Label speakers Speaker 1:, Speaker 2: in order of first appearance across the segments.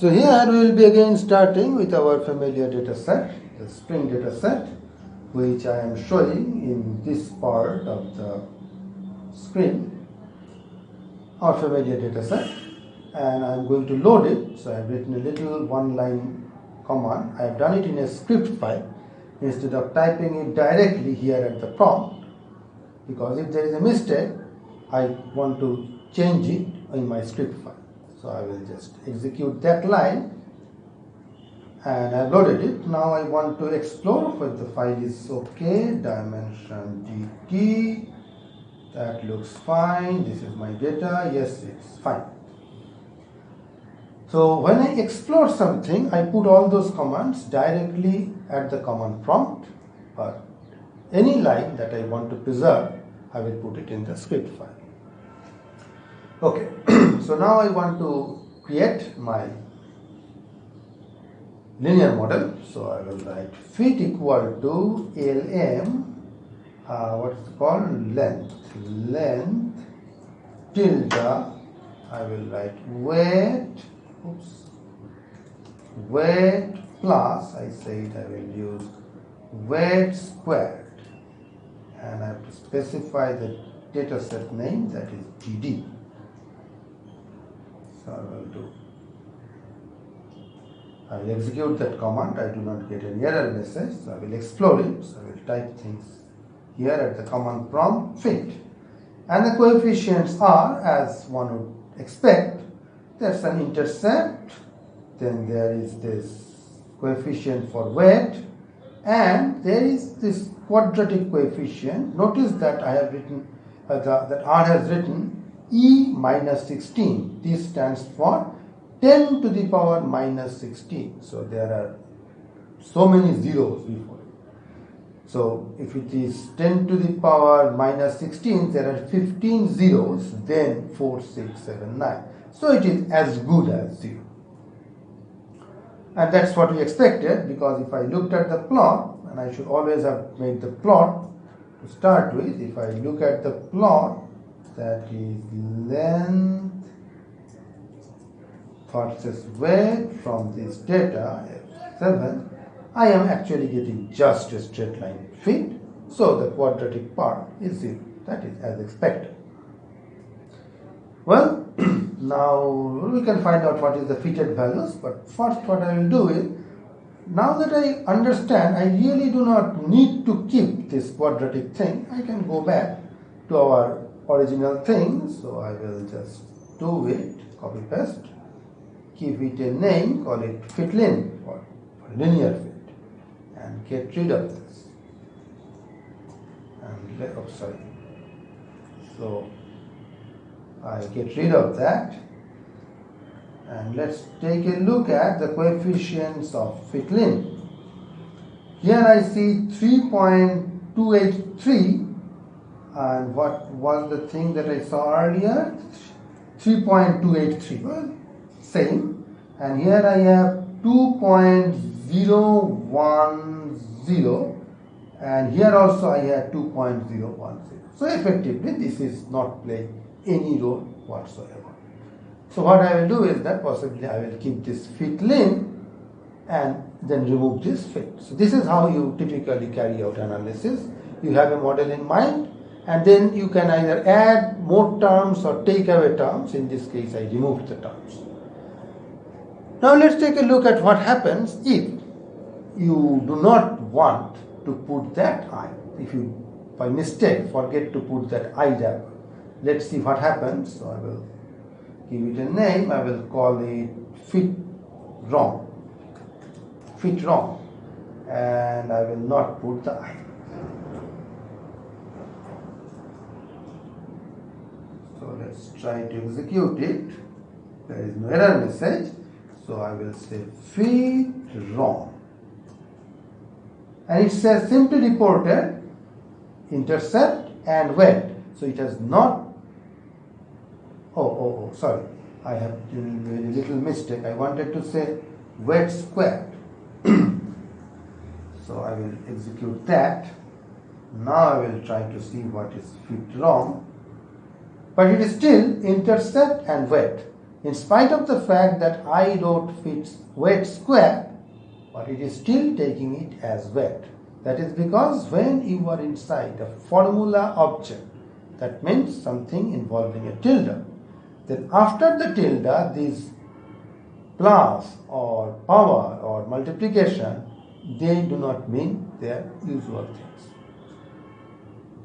Speaker 1: So here we will be again starting with our familiar data set, the string data set, which I am showing in this part of the screen, our familiar data set, and I am going to load it. So I have written a little one-line command. I have done it in a script file instead of typing it directly here at the prompt, because if there is a mistake, I want to change it in my script file. So I will just execute that line, and I loaded it. Now I want to explore whether the file is okay. Dimension dt, that looks fine. This is my data. Yes, it's fine. So when I explore something, I put all those commands directly at the command prompt, but any line that I want to preserve, I will put it in the script file. Okay, so now I want to create my linear model. So I will write fit equal to lm, what is it called, length tilde, I will write weight plus, I said I will use weight squared, and I have to specify the data set name, that is GD. So I will execute that command. I do not get any error message, so I will explore it. So I will type things here at the command prompt fit, and the coefficients are, as one would expect, there's an intercept, then there is this coefficient for weight, and there is this quadratic coefficient. Notice that I have written that R has written e minus 16. This stands for 10 to the power minus 16. So there are so many zeros before it. So if it is 10 to the power minus 16, there are 15 zeros, then 4, 6, 7, 9. So it is as good as 0. And that's what we expected, because if I looked at the plot, and I should always have made the plot to start with, if I look at the plot, that is length versus weight from this data F7, I am actually getting just a straight line fit. So the quadratic part is 0. That is as expected. Well, now we can find out what is the fitted values, but first what I will do is, now that I understand I really do not need to keep this quadratic thing, I can go back to our original thing. So I will just do it, copy paste, give it a name, call it fitlin or linear fit, and get rid of this. And so I get rid of that, and let's take a look at the coefficients of fitlin. Here I see 3.283, and what was the thing that I saw earlier? 3.283. Well, same. And here I have 2.010, and here also I have 2.010. So effectively this is not playing any role whatsoever. So what I will do is that possibly I will keep this fitlin and then remove this fit. So this is how you typically carry out analysis. You have a model in mind, and then you can either add more terms or take away terms. In this case, I removed the terms. Now let's take a look at what happens if you do not want to put that I. If you, by mistake, forget to put that I wrapper. Let's see what happens. So I will give it a name. I will call it fit wrong, and I will not put the I. So let's try to execute it. There is no error message. So I will say fit wrong. And it says simply reported intercept and weight. So it has not, sorry. I have made a little mistake. I wanted to say weight squared. So I will execute that. Now I will try to see what is fit wrong. But it is still intercept and weight. in spite of the fact that I wrote weight square, but it is still taking it as weight. That is because when you are inside a formula object, that means something involving a tilde, then after the tilde, these plus or power or multiplication, they do not mean their usual things.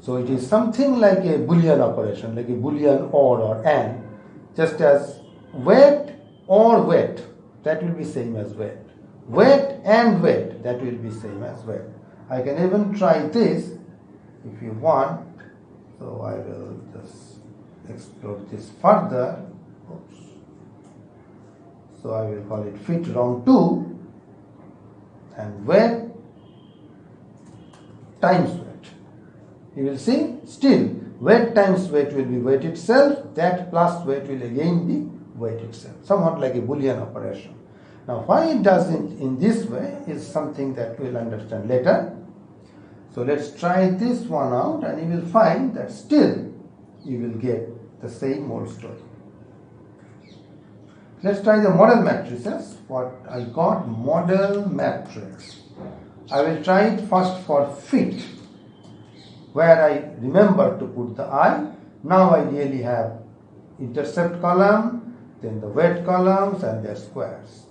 Speaker 1: So it is something like a Boolean operation, like a Boolean or and, just as weight or weight, that will be same as weight. Weight and weight, that will be same as weight. I can even try this if you want. So I will just explore this further. Oops. So I will call it fit round 2 and weight times weight. You will see still weight times weight will be weight itself, that plus weight will again be weight itself, somewhat like a Boolean operation. Now why it does it in this way is something that we'll understand later. So let's try this one out and you will find that still you will get the same old story. Let's try the model matrices. What I got, model matrix. I will try it first for fit, where I remember to put the I. Now I really have intercept column, then the weight columns and their squares.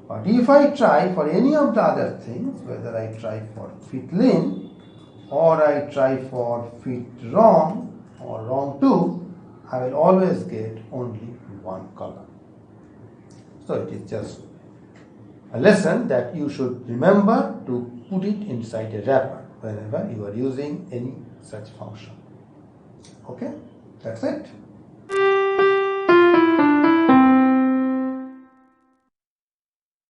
Speaker 1: But if I try for any of the other things, whether I try for fit lin or I try for fit wrong or wrong 2, I will always get only one column. So it is just a lesson that you should remember to put it inside a wrapper whenever you are using any such function. Okay, that's it.